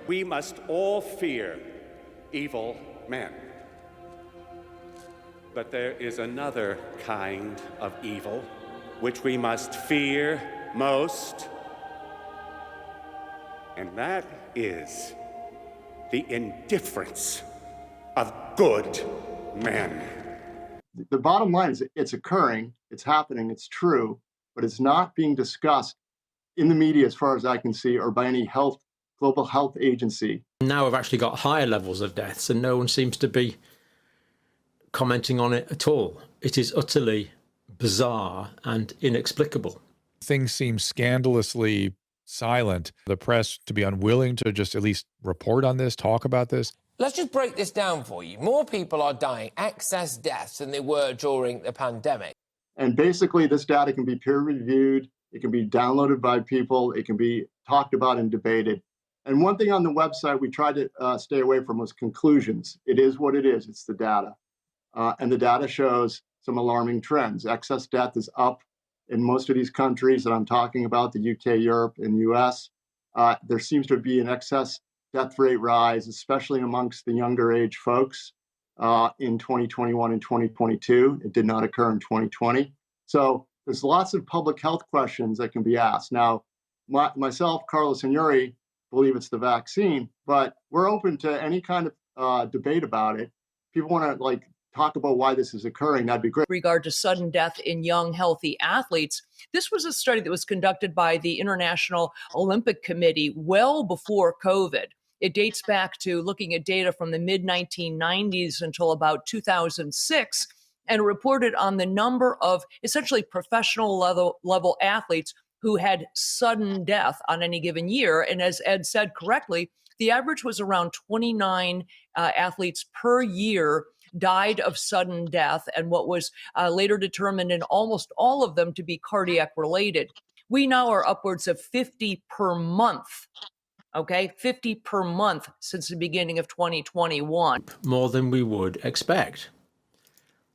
we must all fear evil men. But there is another kind of evil which we must fear most, and that is the indifference of good men. The bottom line is it's occurring, it's happening, it's true, but it's not being discussed in the media as far as I can see, or by any global health agency. Now we've actually got higher levels of deaths and no one seems to be commenting on it at all. It is utterly bizarre and inexplicable. Things seem scandalously silent. The press to be unwilling to just at least report on this, talk about this. Let's just break this down for you. More people are dying, excess deaths, than they were during the pandemic. And basically, this data can be peer-reviewed, it can be downloaded by people, it can be talked about and debated. And one thing on the website we tried to stay away from was conclusions. It is what it is, it's the data. And the data shows some alarming trends. Excess death is up in most of these countries that I'm talking about, the UK, Europe, and US. There seems to be an excess death rate rise, especially amongst the younger age folks in 2021 and 2022. It did not occur in 2020. So there's lots of public health questions that can be asked. Now, myself, Carlos, and Yuri believe it's the vaccine, but we're open to any kind of debate about it. People want to talk about why this is occurring, that'd be great. Regard to sudden death in young, healthy athletes, this was a study that was conducted by the International Olympic Committee well before COVID. It dates back to looking at data from the mid-1990s until about 2006 and reported on the number of essentially professional level athletes who had sudden death on any given year. And as Ed said correctly, the average was around 29 athletes per year died of sudden death, and what was later determined in almost all of them to be cardiac related. We now are upwards of 50 per month. Okay, 50 per month since the beginning of 2021. More than we would expect.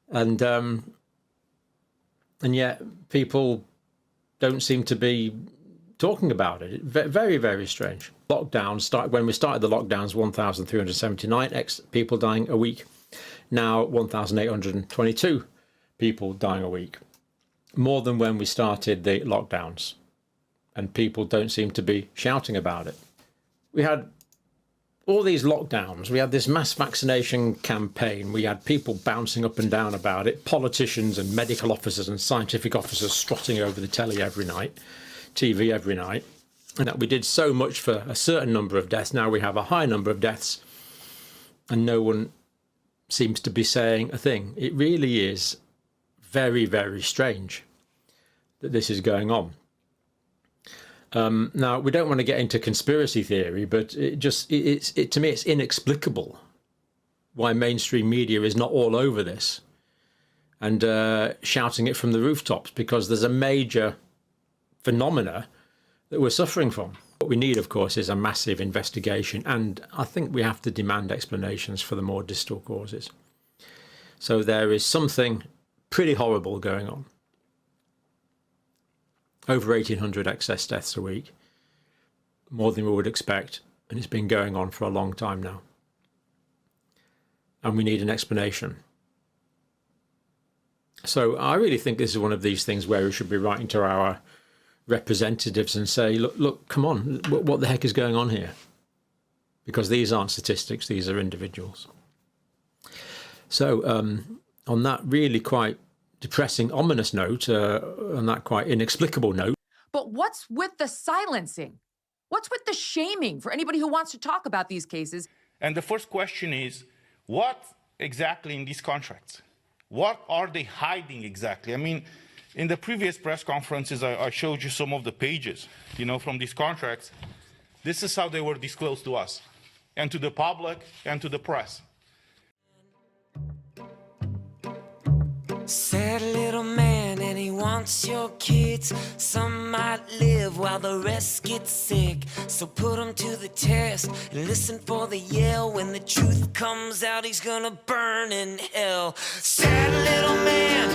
And yet people don't seem to be talking about it. Very, very strange. Lockdowns, when we started the lockdowns, 1,379 people dying a week. Now 1,822 people dying a week. More than when we started the lockdowns. And people don't seem to be shouting about it. We had all these lockdowns. We had this mass vaccination campaign. We had people bouncing up and down about it. Politicians and medical officers and scientific officers strutting over the telly every night, TV every night. And that we did so much for a certain number of deaths. Now we have a high number of deaths and no one seems to be saying a thing. It really is very, very strange that this is going on. Now, we don't want to get into conspiracy theory, but to me, it's inexplicable why mainstream media is not all over this and shouting it from the rooftops, because there's a major phenomena that we're suffering from. What we need, of course, is a massive investigation, and I think we have to demand explanations for the more distal causes. So there is something pretty horrible going on. Over 1,800 excess deaths a week, more than we would expect, and it's been going on for a long time now. And we need an explanation. So I really think this is one of these things where we should be writing to our representatives and say, look, come on, what the heck is going on here? Because these aren't statistics, these are individuals. So on that really quite depressing, ominous note, on that quite inexplicable note. But what's with the silencing? What's with the shaming for anybody who wants to talk about these cases? And the first question is, what exactly in these contracts? What are they hiding exactly? I mean, in the previous press conferences, I showed you some of the pages, from these contracts. This is how they were disclosed to us and to the public and to the press. Sad little man, and he wants your kids. Some might live while the rest get sick. So put him to the test and listen for the yell. When the truth comes out, he's gonna burn in hell. Sad little man.